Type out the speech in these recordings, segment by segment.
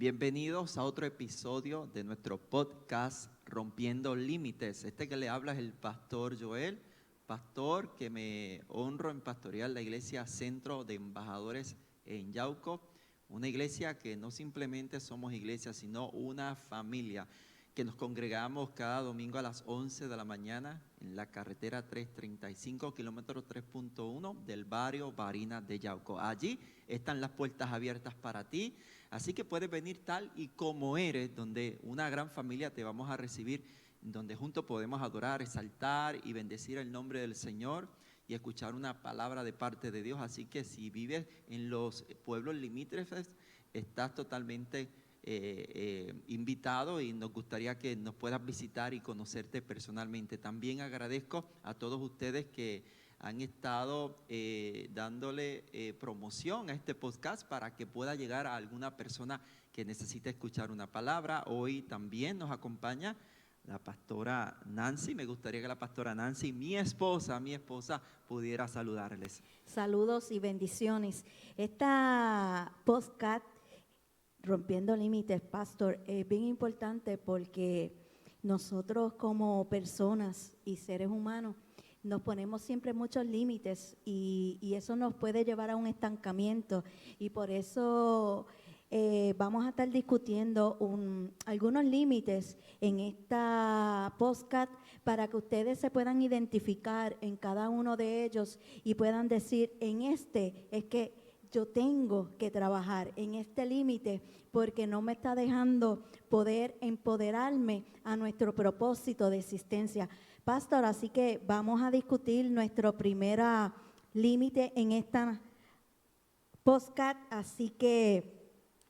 Bienvenidos a otro episodio de nuestro podcast Rompiendo Límites. Este que le habla es el pastor Joel, pastor que me honro en pastorear la iglesia Centro de Embajadores en Yauco, una iglesia que no simplemente somos iglesia, sino una familia, que nos congregamos cada domingo a las 11 de la mañana en la carretera 335, kilómetro 3.1 del barrio Barinas de Yauco. Allí están las puertas abiertas para ti, así que puedes venir tal y como eres, donde una gran familia te vamos a recibir, donde juntos podemos adorar, exaltar y bendecir el nombre del Señor y escuchar una palabra de parte de Dios. Así que si vives en los pueblos limítrofes, estás totalmente invitado y nos gustaría que nos puedas visitar y conocerte personalmente. También agradezco a todos ustedes que han estado dándole promoción a este podcast para que pueda llegar a alguna persona que necesite escuchar una palabra. Hoy también nos acompaña la pastora Nancy. Me gustaría que la pastora Nancy, mi esposa, pudiera saludarles. Saludos y bendiciones. Esta podcast Rompiendo Límites, pastor, es bien importante porque nosotros como personas y seres humanos nos ponemos siempre muchos límites y eso nos puede llevar a un estancamiento, y por eso vamos a estar discutiendo algunos límites en esta podcast para que ustedes se puedan identificar en cada uno de ellos y puedan decir: en este es que yo tengo que trabajar, en este límite, porque no me está dejando poder empoderarme a nuestro propósito de existencia. Pastor, así que vamos a discutir nuestro primer límite en esta podcast, así que...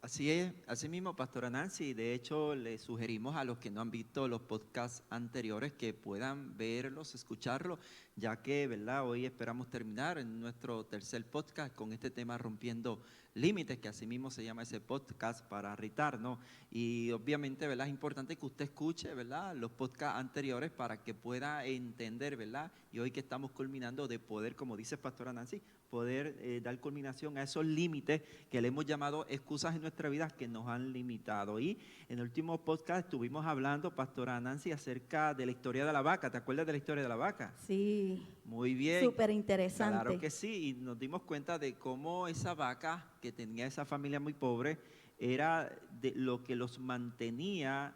Así es, así mismo, pastora Nancy. De hecho, le sugerimos a los que no han visto los podcasts anteriores que puedan verlos, escucharlos, ya que, ¿verdad?, hoy esperamos terminar en nuestro tercer podcast con este tema Rompiendo Límites, que así mismo se llama ese podcast para irritarnos. Y obviamente, ¿verdad?, es importante que usted escuche, ¿verdad?, los podcasts anteriores para que pueda entender, ¿verdad?, y hoy que estamos culminando de poder, como dice pastora Nancy, poder dar culminación a esos límites que le hemos llamado excusas en nuestra vida que nos han limitado. Y en el último podcast estuvimos hablando, pastora Nancy, acerca de la historia de la vaca. ¿Te acuerdas de la historia de la vaca? Sí. Muy bien. Súper interesante. Claro que sí, y nos dimos cuenta de cómo esa vaca que tenía esa familia muy pobre era de lo que los mantenía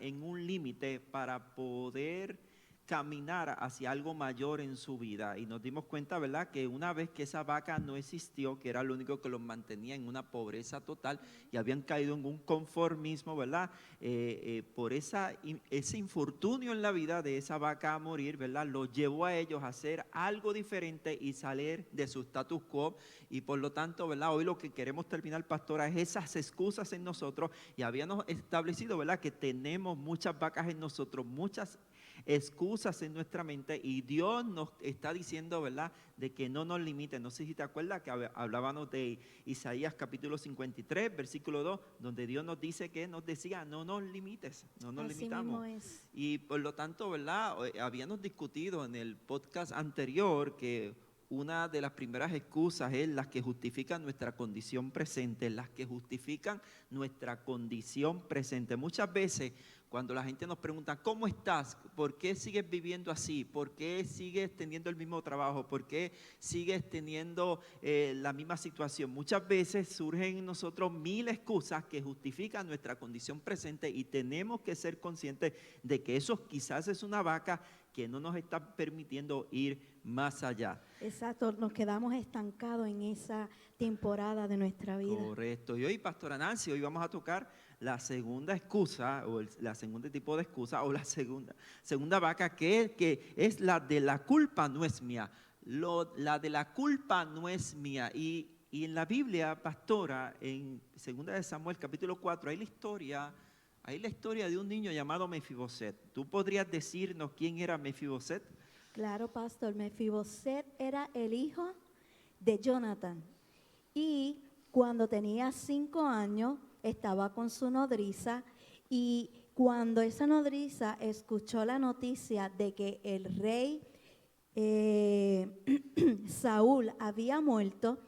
en un límite para poder caminar hacia algo mayor en su vida. Y nos dimos cuenta, ¿verdad?, que una vez que esa vaca no existió, que era lo único que los mantenía en una pobreza total y habían caído en un conformismo, ¿verdad?, por ese infortunio en la vida de esa vaca a morir, ¿verdad?, los llevó a ellos a hacer algo diferente y salir de su status quo. Y por lo tanto, ¿verdad?, hoy lo que queremos terminar, pastora, es esas excusas en nosotros. Y habíamos establecido, ¿verdad?, que tenemos muchas vacas en nosotros, muchas excusas en nuestra mente, y Dios nos está diciendo, ¿verdad?, de que no nos limite. No sé si te acuerdas que hablábamos de Isaías capítulo 53, versículo 2, donde Dios nos dice que nos decía: no nos limites, no nos Así limitamos. mismo es. Y por lo tanto, ¿verdad?, habíamos discutido en el podcast anterior que una de las primeras excusas es las que justifican nuestra condición presente, las que justifican nuestra condición presente. Muchas veces cuando la gente nos pregunta: ¿cómo estás? ¿Por qué sigues viviendo así? ¿Por qué sigues teniendo el mismo trabajo? ¿Por qué sigues teniendo la misma situación? Muchas veces surgen en nosotros mil excusas que justifican nuestra condición presente, y tenemos que ser conscientes de que eso quizás es una vaca que no nos está permitiendo ir más allá. Exacto, nos quedamos estancados en esa temporada de nuestra vida. Correcto. Y hoy, pastora Nancy, hoy vamos a tocar la segunda excusa, o la segunda tipo de excusa, o la segunda vaca, que es la de la culpa no es mía. La de la culpa no es mía. Y en la Biblia, pastora, en 2 de Samuel capítulo 4, hay la historia de un niño llamado Mefiboset. ¿Tú podrías decirnos quién era Mefiboset? Claro, pastor, Mefiboset era el hijo de Jonathan, y cuando tenía 5 años estaba con su nodriza, y cuando esa nodriza escuchó la noticia de que el rey Saúl había muerto,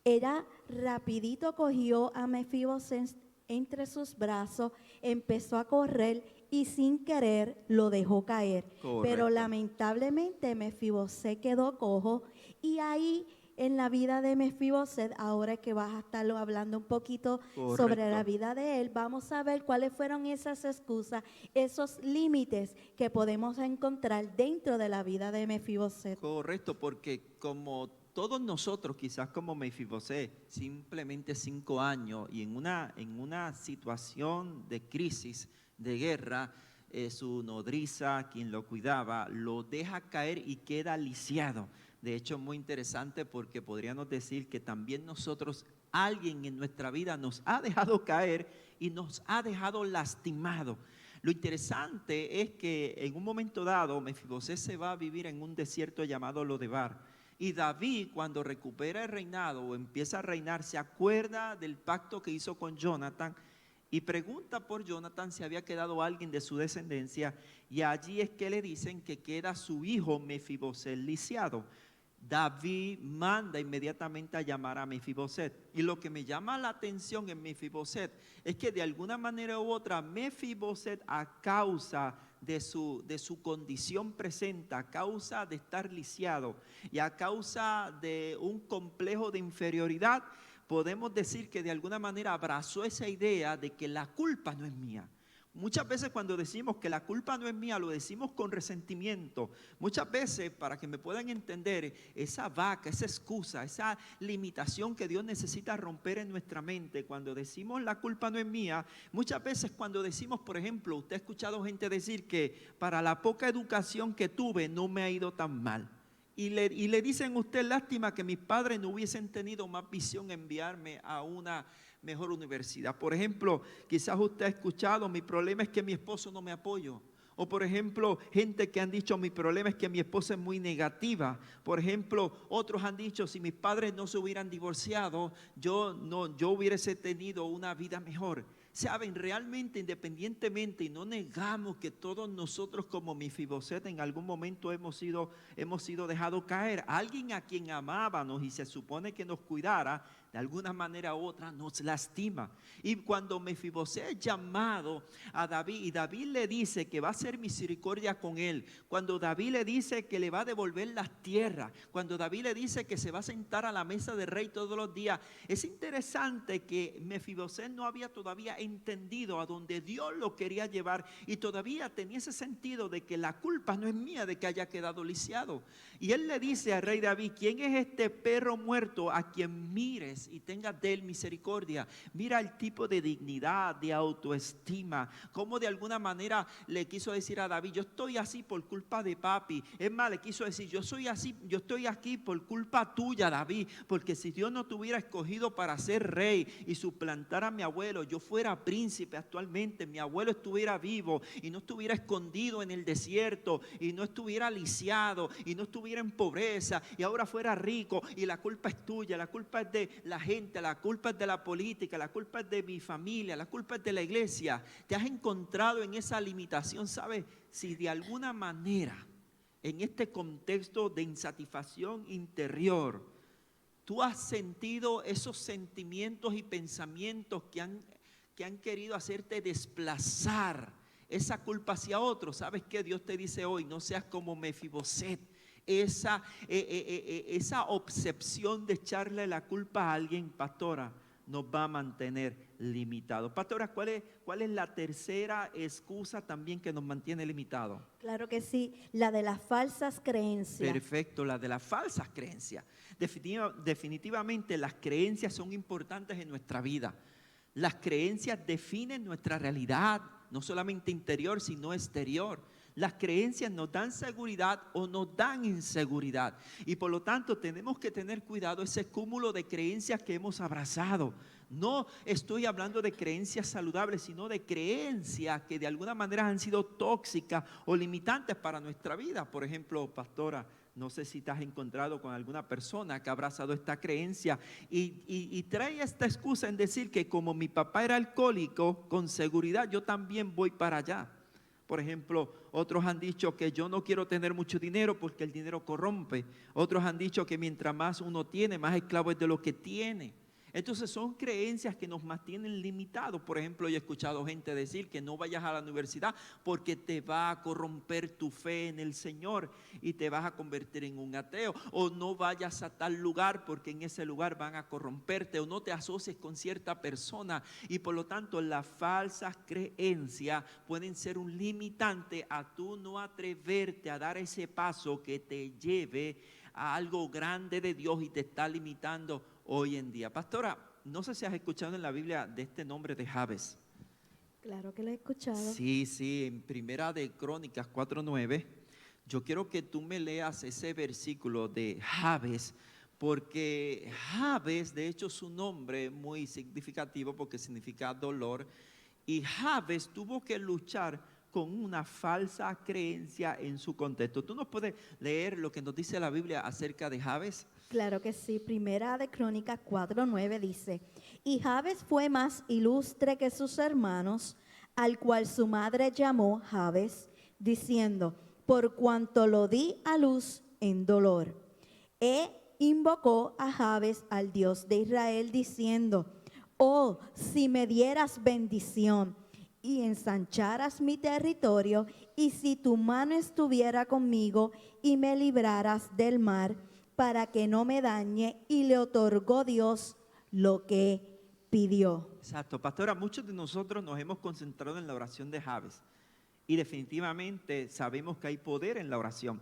ella rapidito cogió a Mefiboset entre sus brazos, empezó a correr y sin querer lo dejó caer. Pero Correcto. lamentablemente Mefiboset quedó cojo y ahí en la vida de Mefiboset, ahora que vas a estar hablando un poquito sobre la Correcto. vida de él, vamos a ver cuáles fueron esas excusas, esos límites que podemos encontrar dentro de la vida de Mefiboset. Correcto, porque como todos nosotros, quizás como Mefiboset, simplemente 5 años y en una situación de crisis, de guerra, su nodriza, quien lo cuidaba, lo deja caer y queda lisiado. De hecho, muy interesante porque podríamos decir que también nosotros, alguien en nuestra vida nos ha dejado caer y nos ha dejado lastimado. Lo interesante es que en un momento dado, Mefiboset se va a vivir en un desierto llamado Lodebar. Y David, cuando recupera el reinado o empieza a reinar, se acuerda del pacto que hizo con Jonathan y pregunta por Jonathan si había quedado alguien de su descendencia. Y allí es que le dicen que queda su hijo Mefiboset lisiado. David manda inmediatamente a llamar a Mefiboset. Y lo que me llama la atención en Mefiboset es que de alguna manera u otra, Mefiboset, a causa de su condición presente, a causa de estar lisiado y a causa de un complejo de inferioridad, podemos decir que de alguna manera abrazó esa idea de que la culpa no es mía. Muchas veces cuando decimos que la culpa no es mía, lo decimos con resentimiento. Muchas veces, para que me puedan entender, esa vaca, esa excusa, esa limitación que Dios necesita romper en nuestra mente, cuando decimos la culpa no es mía, muchas veces cuando decimos, por ejemplo, usted ha escuchado gente decir que para la poca educación que tuve no me ha ido tan mal. Y le dicen a usted, lástima que mis padres no hubiesen tenido más visión en enviarme a una mejor universidad. Por ejemplo, quizás usted ha escuchado, mi problema es que mi esposo no me apoya. O por ejemplo, gente que han dicho, mi problema es que mi esposa es muy negativa. Por ejemplo, otros han dicho, si mis padres no se hubieran divorciado, yo hubiese tenido una vida mejor. Saben, realmente, independientemente, y no negamos que todos nosotros como Mefiboset en algún momento hemos sido dejados caer. Alguien a quien amábamos y se supone que nos cuidara, de alguna manera u otra nos lastima. Y cuando Mefiboset es llamado a David, y David le dice que va a hacer misericordia con él, cuando David le dice que le va a devolver las tierras, cuando David le dice que se va a sentar a la mesa del rey todos los días, es interesante que Mefiboset no había todavía entendido a donde Dios lo quería llevar y todavía tenía ese sentido de que la culpa no es mía de que haya quedado lisiado. Y él le dice al rey David, ¿quién es este perro muerto a quien mires y tengas de él misericordia? Mira el tipo de dignidad, de autoestima, como de alguna manera le quiso decir a David, yo estoy así por culpa de papi. Es más, le quiso decir, yo soy así, yo estoy aquí por culpa tuya, David, porque si Dios no te hubiera escogido para ser rey y suplantar a mi abuelo, yo fuera príncipe actualmente, mi abuelo estuviera vivo y no estuviera escondido en el desierto y no estuviera lisiado y no estuviera en pobreza y ahora fuera rico, y la culpa es tuya, la culpa es de la gente, la culpa es de la política, la culpa es de mi familia, la culpa es de la iglesia. Te has encontrado en esa limitación, ¿sabes? Si de alguna manera en este contexto de insatisfacción interior tú has sentido esos sentimientos y pensamientos que han querido hacerte desplazar esa culpa hacia otro, ¿sabes qué? Dios te dice hoy, no seas como Mefiboset. Esa obsesión de echarle la culpa a alguien, pastora, nos va a mantener limitados. Pastora, ¿cuál es la tercera excusa también que nos mantiene limitados? Claro que sí, la de las falsas creencias. Perfecto, la de las falsas creencias. Definitivamente las creencias son importantes en nuestra vida. Las creencias definen nuestra realidad, no solamente interior, sino exterior. Las creencias nos dan seguridad o nos dan inseguridad. Y por lo tanto tenemos que tener cuidado ese cúmulo de creencias que hemos abrazado. No estoy hablando de creencias saludables, sino de creencias que de alguna manera han sido tóxicas o limitantes para nuestra vida. Por ejemplo, pastora, no sé si te has encontrado con alguna persona que ha abrazado esta creencia y trae esta excusa en decir que como mi papá era alcohólico, con seguridad yo también voy para allá. Por ejemplo, otros han dicho que yo no quiero tener mucho dinero porque el dinero corrompe. Otros han dicho que mientras más uno tiene, más esclavo es de lo que tiene. Entonces son creencias que nos mantienen limitados. Por ejemplo, yo he escuchado gente decir que no vayas a la universidad porque te va a corromper tu fe en el Señor y te vas a convertir en un ateo. O no vayas a tal lugar porque en ese lugar van a corromperte. O no te asocies con cierta persona. Y por lo tanto las falsas creencias pueden ser un limitante a tú no atreverte a dar ese paso que te lleve a algo grande de Dios y te está limitando hoy en día. Pastora, no sé si has escuchado en la Biblia de este nombre de Jabes. Claro que lo he escuchado. Sí, en Primera de Crónicas 4:9, yo quiero que tú me leas ese versículo de Jabes, porque Jabes, de hecho, su nombre es muy significativo porque significa dolor, y Jabes tuvo que luchar con una falsa creencia en su contexto. ¿Tú nos puedes leer lo que nos dice la Biblia acerca de Jabes? Claro que sí. Primera de Crónicas 4:9 dice: y Jabes fue más ilustre que sus hermanos, al cual su madre llamó Jabes, diciendo: por cuanto lo di a luz en dolor. E invocó a Jabes al Dios de Israel, diciendo: oh, si me dieras bendición y ensancharas mi territorio, y si tu mano estuviera conmigo y me libraras del mar, para que no me dañe. Y le otorgó Dios lo que pidió. Exacto, pastora, muchos de nosotros nos hemos concentrado en la oración de Jabes y definitivamente sabemos que hay poder en la oración.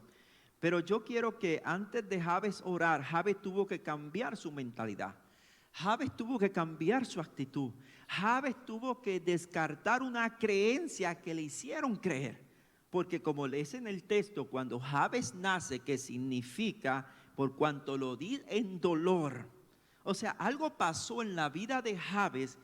Pero yo quiero que antes de Jabes orar, Jabes tuvo que cambiar su mentalidad. Jabes tuvo que cambiar su actitud. Jabes tuvo que descartar una creencia que le hicieron creer. Porque como lees en el texto, cuando Jabes nace, que significa por cuanto lo di en dolor. O sea, algo pasó en la vida de Jabes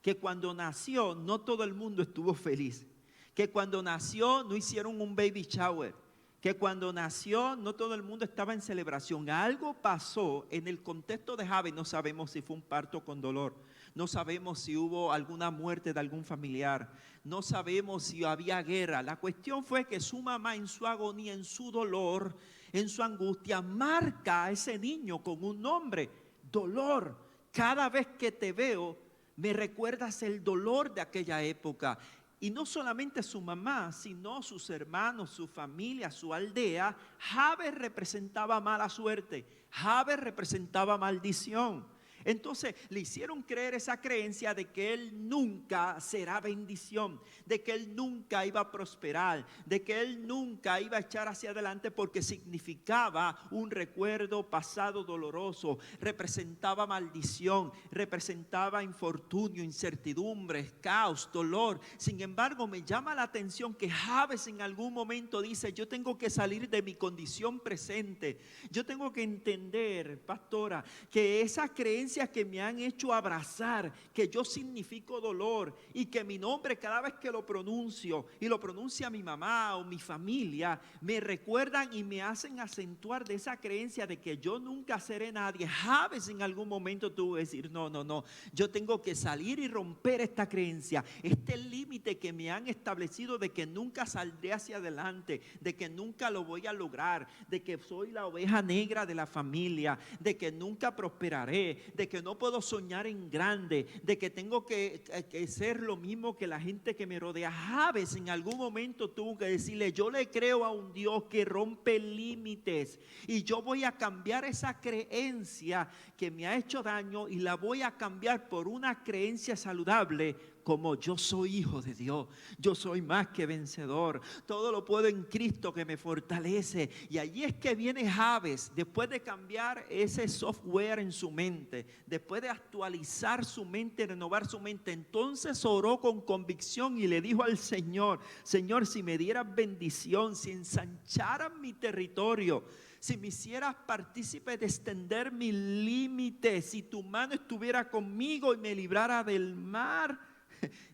que cuando nació no todo el mundo estuvo feliz. Que cuando nació no hicieron un baby shower. Que cuando nació no todo el mundo estaba en celebración. Algo pasó en el contexto de Jabes. No sabemos si fue un parto con dolor. No sabemos si hubo alguna muerte de algún familiar. No sabemos si había guerra. La cuestión fue que su mamá en su agonía, en su dolor, en su angustia, marca a ese niño con un nombre: dolor. Cada vez que te veo, me recuerdas el dolor de aquella época. Y no solamente su mamá, sino sus hermanos, su familia, su aldea. Jabes representaba mala suerte. Jabes representaba maldición. Entonces le hicieron creer esa creencia de que él nunca será bendición, de que él nunca iba a prosperar, de que él nunca iba a echar hacia adelante, porque significaba un recuerdo pasado doloroso, representaba maldición, representaba infortunio, incertidumbre, caos, dolor. Sin embargo, me llama la atención que Jabes en algún momento dice: yo tengo que salir de mi condición presente, yo tengo que entender, pastora, que esa creencia que me han hecho abrazar, que yo significo dolor y que mi nombre cada vez que lo pronuncio y lo pronuncia mi mamá o mi familia, me recuerdan y me hacen acentuar de esa creencia de que yo nunca seré nadie. Jabes en algún momento tuvo que decir: no, yo tengo que salir y romper esta creencia, este límite que me han establecido de que nunca saldré hacia adelante, de que nunca lo voy a lograr, de que soy la oveja negra de la familia, de que nunca prosperaré, de que no puedo soñar en grande, de que tengo que ser lo mismo que la gente que me rodea. Jabes en algún momento tuvo que decirle: yo le creo a un Dios que rompe límites y yo voy a cambiar esa creencia que me ha hecho daño y la voy a cambiar por una creencia saludable, como yo soy hijo de Dios, yo soy más que vencedor, todo lo puedo en Cristo que me fortalece. Y allí es que viene Jabes, después de cambiar ese software en su mente, después de actualizar su mente, renovar su mente, entonces oró con convicción y le dijo al Señor: Señor, si me dieras bendición, si ensancharas mi territorio, si me hicieras partícipe de extender mis límites, si tu mano estuviera conmigo y me librara del mar.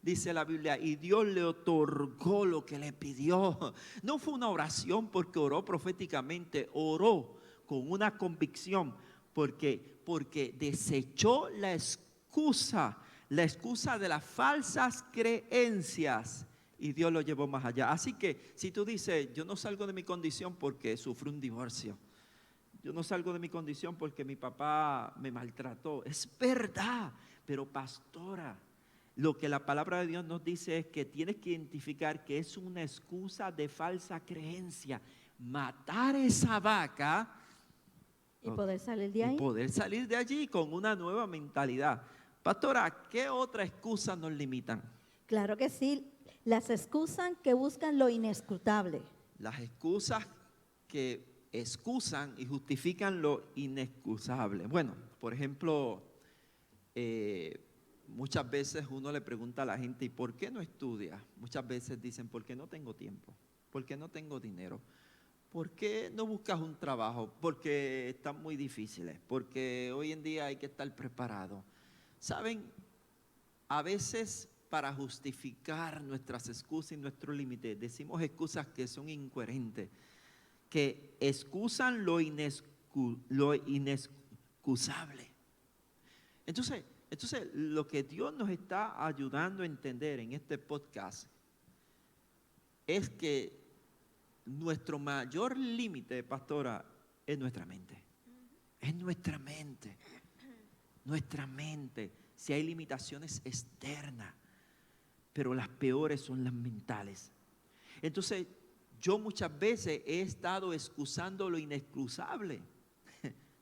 Dice la Biblia, y Dios le otorgó lo que le pidió. No fue una oración porque oró proféticamente, oró con una convicción, porque desechó la excusa de las falsas creencias, y Dios lo llevó más allá. Así que si tú dices: yo no salgo de mi condición porque sufrí un divorcio, yo no salgo de mi condición porque mi papá me maltrató. Es verdad, pero pastora, lo que la palabra de Dios nos dice es que tienes que identificar que es una excusa de falsa creencia. Matar esa vaca Y poder salir de y ahí. poder salir de allí con una nueva mentalidad. Pastora, ¿qué otra excusa nos limitan? Claro que sí, las excusas que buscan lo inescrutable. Las excusas que excusan y justifican lo inexcusable. Bueno, por ejemplo, muchas veces uno le pregunta a la gente, ¿y por qué no estudia? Muchas veces dicen, porque no tengo tiempo, porque no tengo dinero, ¿por qué no buscas un trabajo? Porque están muy difíciles, porque hoy en día hay que estar preparado. ¿Saben? A veces para justificar nuestras excusas y nuestros límites, decimos excusas que son incoherentes, que excusan lo inexcusable. Entonces, lo que Dios nos está ayudando a entender en este podcast es que nuestro mayor límite, pastora, es nuestra mente. Es nuestra mente. Nuestra mente. Si hay limitaciones externas, pero las peores son las mentales. Entonces, yo muchas veces he estado excusando lo inexcusable.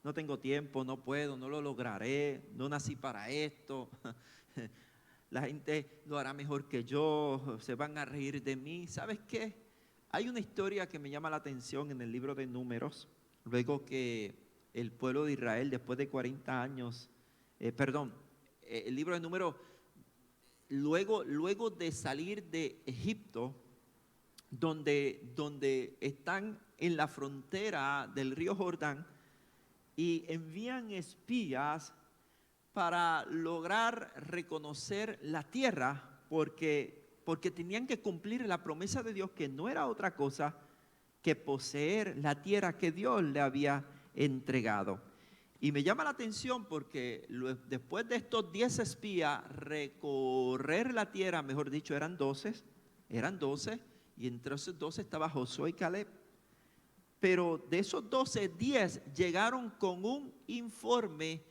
No tengo tiempo, no puedo, no lo lograré, no nací para esto. La gente lo hará mejor que yo, se van a reír de mí. ¿Sabes qué? Hay una historia que me llama la atención en el libro de Números, luego que el pueblo de Israel, después de 40 años, el libro de Números, luego de salir de Egipto, donde están en la frontera del río Jordán y envían espías para lograr reconocer la tierra, porque tenían que cumplir la promesa de Dios, que no era otra cosa que poseer la tierra que Dios le había entregado. Y me llama la atención porque después de estos 10 espías recorrer la tierra, mejor dicho, eran 12, y entre esos 12 estaba Josué y Caleb. Pero de esos 12, 10 llegaron con un informe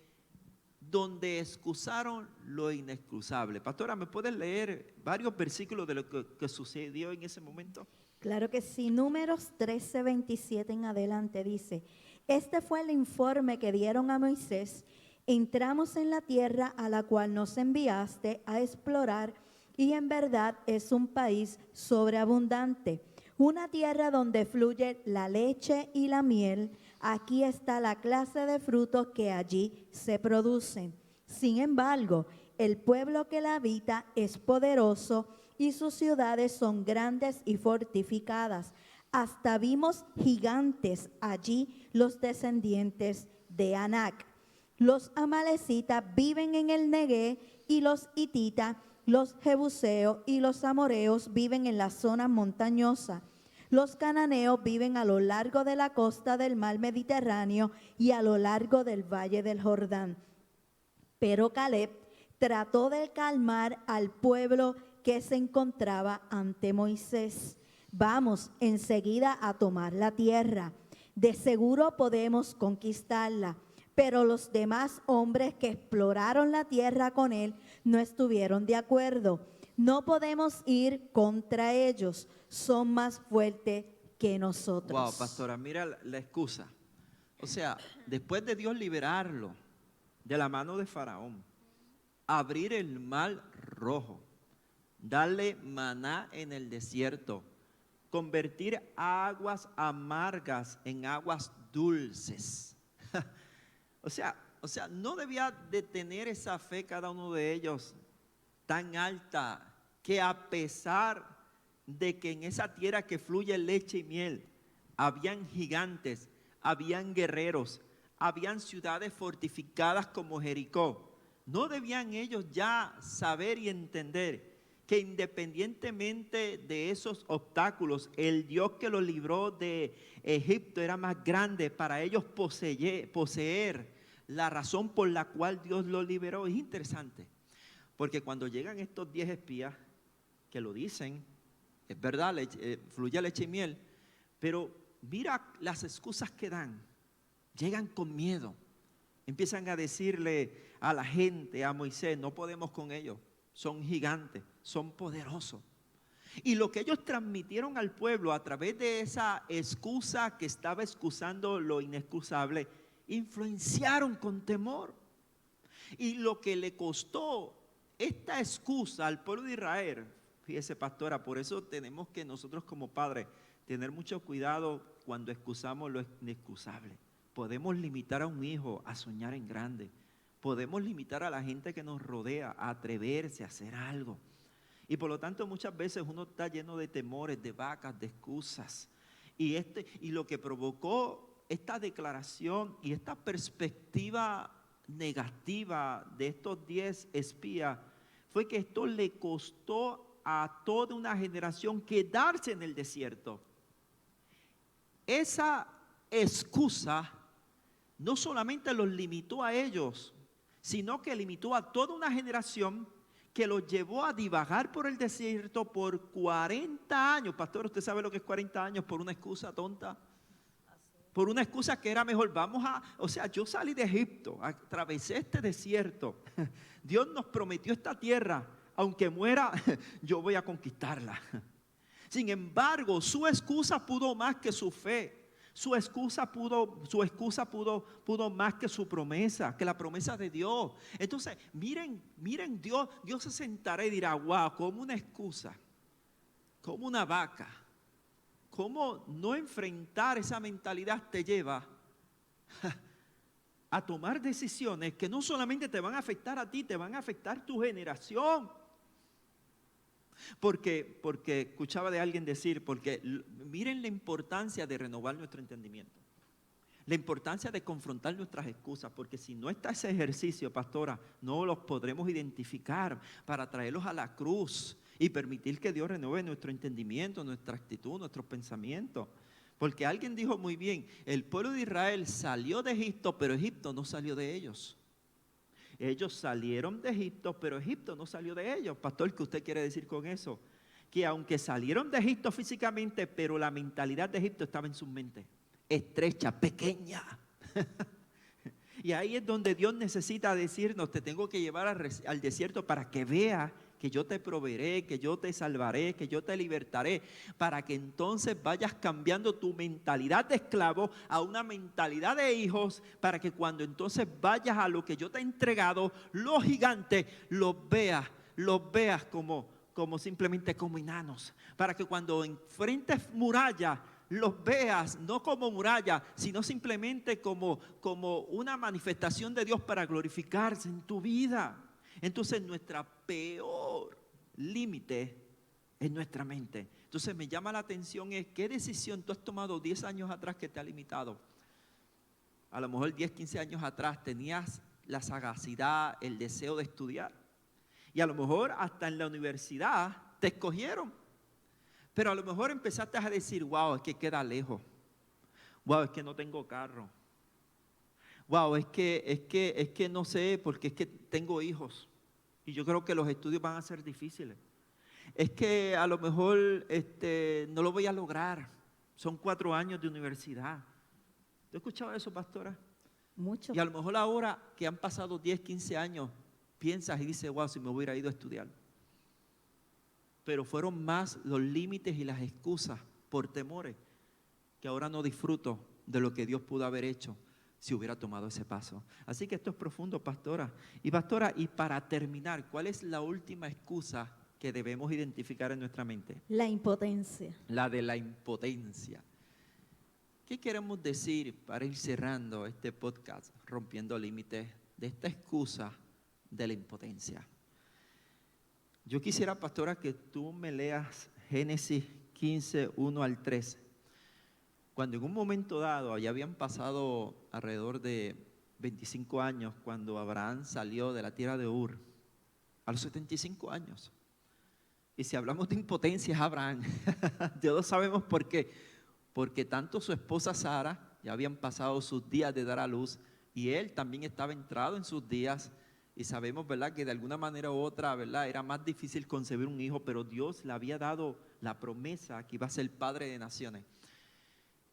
donde excusaron lo inexcusable. Pastora, ¿me puedes leer varios versículos de lo que sucedió en ese momento? Claro que sí, Números 13, 27 en adelante dice, este fue el informe que dieron a Moisés, entramos en la tierra a la cual nos enviaste a explorar y en verdad es un país sobreabundante, una tierra donde fluye la leche y la miel, aquí está la clase de frutos que allí se producen. Sin embargo, el pueblo que la habita es poderoso y sus ciudades son grandes y fortificadas. Hasta vimos gigantes allí, los descendientes de Anac. Los amalecitas viven en el Negué y los hititas, los jebuseos y los amoreos viven en la zona montañosa. Los cananeos viven a lo largo de la costa del mar Mediterráneo y a lo largo del valle del Jordán. Pero Caleb trató de calmar al pueblo que se encontraba ante Moisés. Vamos enseguida a tomar la tierra. De seguro podemos conquistarla. Pero los demás hombres que exploraron la tierra con él no estuvieron de acuerdo. No podemos ir contra ellos. Son más fuertes que nosotros. Wow, pastora, mira la excusa. O sea, después de Dios liberarlo de la mano de Faraón, abrir el mar rojo, darle maná en el desierto, convertir aguas amargas en aguas dulces. O sea, no debía de tener esa fe cada uno de ellos tan alta, que a pesar de que en esa tierra que fluye leche y miel, habían gigantes, habían guerreros, habían ciudades fortificadas como Jericó, no debían ellos ya saber y entender que independientemente de esos obstáculos, el Dios que los libró de Egipto era más grande para ellos poseer la razón por la cual Dios los liberó. Es interesante, porque cuando llegan estos 10 espías que lo dicen, es verdad, fluye leche y miel, pero mira las excusas que dan. llegan con miedo. Empiezan a decirle a la gente, a Moisés, no podemos con ellos, son gigantes, son poderosos. Y lo que ellos transmitieron al pueblo a través de esa excusa que estaba excusando lo inexcusable, influenciaron con temor. Y lo que le costó esta excusa al pueblo de Israel, fíjese pastora, por eso tenemos que nosotros como padres tener mucho cuidado cuando excusamos lo inexcusable. Podemos limitar a un hijo a soñar en grande. Podemos limitar a la gente que nos rodea a atreverse a hacer algo. Y por lo tanto muchas veces uno está lleno de temores, de vacas, de excusas. Y lo que provocó esta declaración y esta perspectiva negativa de estos 10 espías fue que esto le costó a toda una generación quedarse en el desierto. Esa excusa no solamente los limitó a ellos, sino que limitó a toda una generación que los llevó a divagar por el desierto por 40 años. Pastor, ¿usted sabe lo que es 40 años por una excusa tonta? Por una excusa que era mejor, yo salí de Egipto, atravesé este desierto. Dios nos prometió esta tierra, aunque muera, yo voy a conquistarla. Sin embargo, su excusa pudo más que su fe. Su excusa pudo más que su promesa, que la promesa de Dios. Entonces, miren, Dios se sentará y dirá, wow, como una excusa, como una vaca. ¿Cómo no enfrentar esa mentalidad te lleva a tomar decisiones que no solamente te van a afectar a ti, te van a afectar tu generación? Porque escuchaba de alguien decir, miren la importancia de renovar nuestro entendimiento. La importancia de confrontar nuestras excusas, porque si no está ese ejercicio, pastora, no los podremos identificar para traerlos a la cruz y permitir que Dios renueve nuestro entendimiento, nuestra actitud, nuestros pensamientos. Porque alguien dijo muy bien, el pueblo de Israel salió de Egipto, pero Egipto no salió de ellos. Ellos salieron de Egipto, pero Egipto no salió de ellos. Pastor, ¿qué usted quiere decir con eso? Que aunque salieron de Egipto físicamente, pero la mentalidad de Egipto estaba en su mente. Estrecha, pequeña. Y ahí es donde Dios necesita decirnos, te tengo que llevar al desierto para que veas que yo te proveeré, que yo te salvaré, que yo te libertaré, para que entonces vayas cambiando tu mentalidad de esclavo a una mentalidad de hijos, para que cuando entonces vayas a lo que yo te he entregado, los gigantes, los veas como simplemente como enanos, para que cuando enfrentes murallas, los veas no como muralla, sino simplemente como una manifestación de Dios para glorificarse en tu vida. Entonces nuestra peor límite es nuestra mente. Entonces me llama la atención es qué decisión tú has tomado 10 años atrás que te ha limitado. A lo mejor 10, 15 años atrás tenías la sagacidad, el deseo de estudiar. Y a lo mejor hasta en la universidad te escogieron. Pero a lo mejor empezaste a decir, wow, es que queda lejos. Wow, es que no tengo carro. Wow, es que no sé, porque es que tengo hijos. Y yo creo que los estudios van a ser difíciles. Es que a lo mejor no lo voy a lograr. Son 4 años de universidad. ¿Tú has escuchado eso, pastora? Mucho. Y a lo mejor ahora que han pasado 10, 15 años, piensas y dices, wow, si me hubiera ido a estudiar. Pero fueron más los límites y las excusas por temores que ahora no disfruto de lo que Dios pudo haber hecho si hubiera tomado ese paso. Así que esto es profundo, pastora. Y pastora, y para terminar, ¿cuál es la última excusa que debemos identificar en nuestra mente? La impotencia. La de la impotencia. ¿Qué queremos decir para ir cerrando este podcast, rompiendo límites, de esta excusa de la impotencia? Yo quisiera, pastora, que tú me leas Génesis 15, 1 al 3. Cuando en un momento dado, ya habían pasado alrededor de 25 años, cuando Abraham salió de la tierra de Ur, a los 75 años. Y si hablamos de impotencia es Abraham. Todos sabemos por qué. Porque tanto su esposa Sara, ya habían pasado sus días de dar a luz, y él también estaba entrado en sus días. Y sabemos, ¿verdad?, que de alguna manera u otra, ¿verdad?, era más difícil concebir un hijo, pero Dios le había dado la promesa que iba a ser padre de naciones.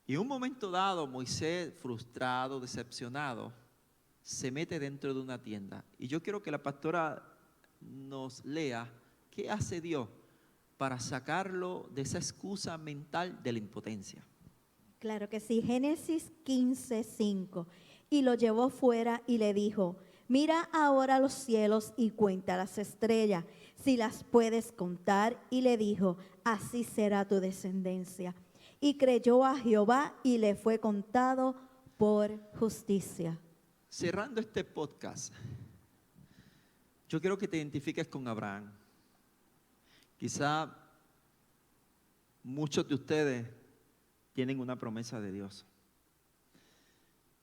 Y en un momento dado, Moisés, frustrado, decepcionado, se mete dentro de una tienda. Y yo quiero que la pastora nos lea qué hace Dios para sacarlo de esa excusa mental de la impotencia. Claro que sí, Génesis 15:5. Y lo llevó fuera y le dijo: mira ahora los cielos y cuenta las estrellas, si las puedes contar. Y le dijo: así será tu descendencia. Y creyó a Jehová y le fue contado por justicia. Cerrando este podcast, yo quiero que te identifiques con Abraham. Quizá muchos de ustedes tienen una promesa de Dios.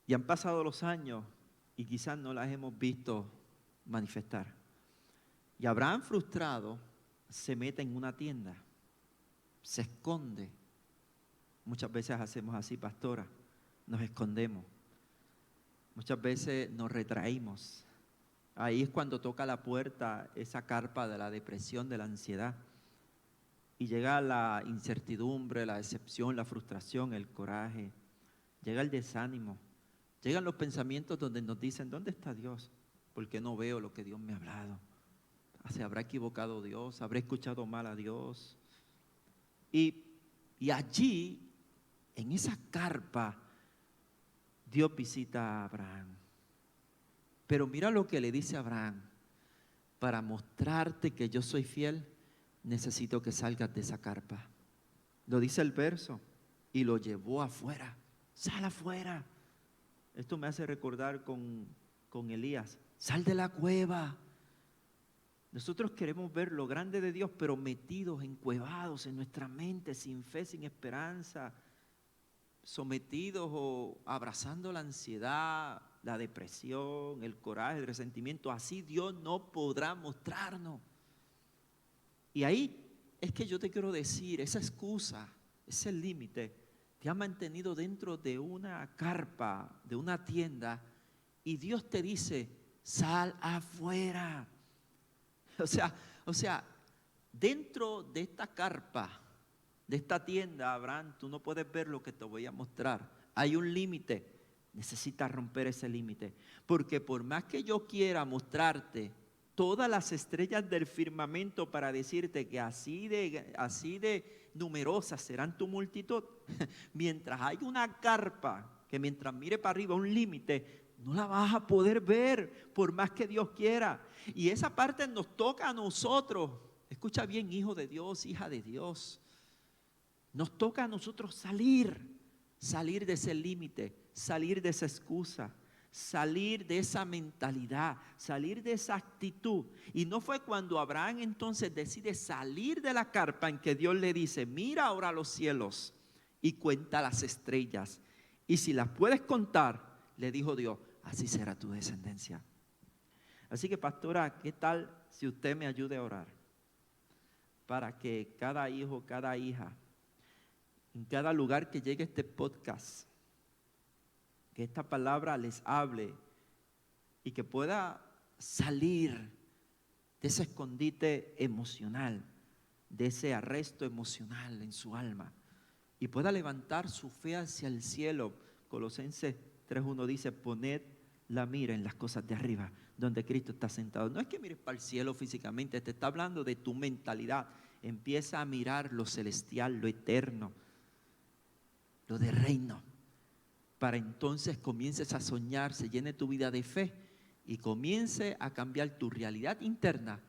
Y han pasado los años y quizás no las hemos visto manifestar. Y Abraham, frustrado, se mete en una tienda, se esconde. Muchas veces hacemos así, pastora, nos escondemos. Muchas veces nos retraímos. Ahí es cuando toca la puerta esa carpa de la depresión, de la ansiedad. Y llega la incertidumbre, la decepción, la frustración, el coraje. Llega el desánimo. Llegan los pensamientos donde nos dicen: ¿dónde está Dios? ¿Por qué no veo lo que Dios me ha hablado? ¿Se habrá equivocado Dios? ¿Habré escuchado mal a Dios? Y allí, en esa carpa, Dios visita a Abraham. Pero mira lo que le dice a Abraham: para mostrarte que yo soy fiel, necesito que salgas de esa carpa. Lo dice el verso: y lo llevó afuera. Sal afuera. Esto me hace recordar con Elías: sal de la cueva. Nosotros queremos ver lo grande de Dios, pero metidos, encuevados en nuestra mente, sin fe, sin esperanza, sometidos o abrazando la ansiedad, la depresión, el coraje, el resentimiento. Así Dios no podrá mostrarnos. Y ahí es que yo te quiero decir, esa excusa, ese límite, te ha mantenido dentro de una carpa, de una tienda, y Dios te dice: sal afuera. O sea, dentro de esta carpa, de esta tienda, Abraham, tú no puedes ver lo que te voy a mostrar. Hay un límite. Necesitas romper ese límite. Porque por más que yo quiera mostrarte todas las estrellas del firmamento para decirte que así de numerosas serán tu multitud, mientras hay una carpa que mientras mire para arriba un límite, no la vas a poder ver por más que Dios quiera. Y esa parte nos toca a nosotros. Escucha bien, hijo de Dios, hija de Dios. Nos toca a nosotros salir de ese límite, salir de esa excusa, salir de esa mentalidad, salir de esa actitud. Y no fue cuando Abraham entonces decide salir de la carpa en que Dios le dice: mira ahora los cielos y cuenta las estrellas. Y si las puedes contar, le dijo Dios, así será tu descendencia. Así que, pastora, ¿qué tal si usted me ayude a orar? Para que cada hijo, cada hija, en cada lugar que llegue este podcast, que esta palabra les hable y que pueda salir de ese escondite emocional, de ese arresto emocional en su alma, y pueda levantar su fe hacia el cielo. Colosenses 3:1 dice: poned la mira en las cosas de arriba, donde Cristo está sentado. No es que mires para el cielo físicamente, te está hablando de tu mentalidad. Empieza a mirar lo celestial, lo eterno, lo de reino, para entonces comiences a soñar, se llene tu vida de fe y comience a cambiar tu realidad interna,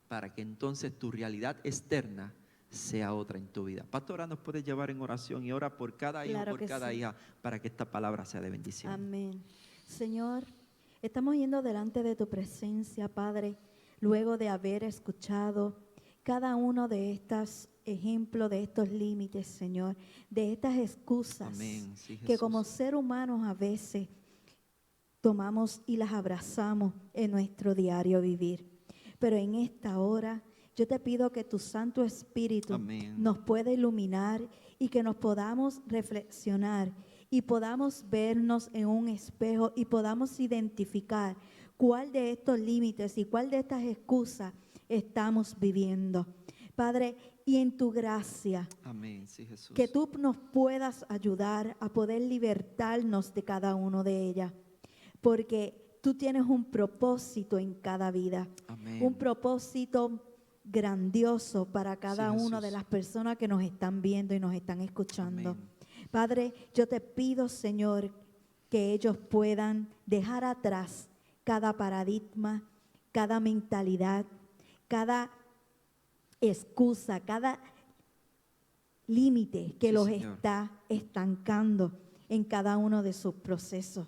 para que entonces tu realidad externa sea otra en tu vida. Pastora, nos puedes llevar en oración y ora por cada hijo, Claro por que cada sí. hija, para que esta palabra sea de bendición. Amén. Señor, estamos yendo delante de tu presencia, Padre, luego de haber escuchado cada uno de estos ejemplos, de estos límites, Señor, de estas excusas. Amén. Sí, que Jesús. como ser humanos a veces tomamos y las abrazamos en nuestro diario vivir. Pero en esta hora yo te pido que tu Santo Espíritu Amén. nos pueda iluminar y que nos podamos reflexionar y podamos vernos en un espejo y podamos identificar cuál de estos límites y cuál de estas excusas estamos viviendo. Padre, y en tu gracia, Amén, sí, Jesús. que tú nos puedas ayudar a poder libertarnos de cada uno de ellas, porque tú tienes un propósito en cada vida, Amén. un propósito grandioso para cada Sí, una de Jesús. las personas que nos están viendo y nos están escuchando. Amén. Padre, yo te pido, Señor, que ellos puedan dejar atrás cada paradigma, cada mentalidad, cada excusa, cada límite que Sí, los Señor. está estancando en cada uno de sus procesos.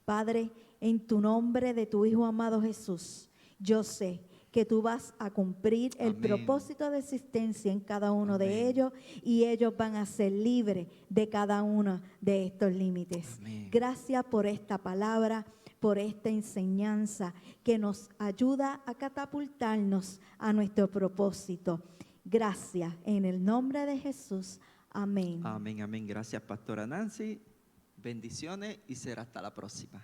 Padre, en tu nombre de tu Hijo amado Jesús, yo sé que tú vas a cumplir el Amén. propósito de existencia en cada uno de Amén. ellos y ellos van a ser libres de cada uno de estos límites. Amén. Gracias por esta palabra, por esta enseñanza que nos ayuda a catapultarnos a nuestro propósito. Gracias, en el nombre de Jesús. Amén. Amén, amén. Gracias, Pastora Nancy. Bendiciones y será hasta la próxima.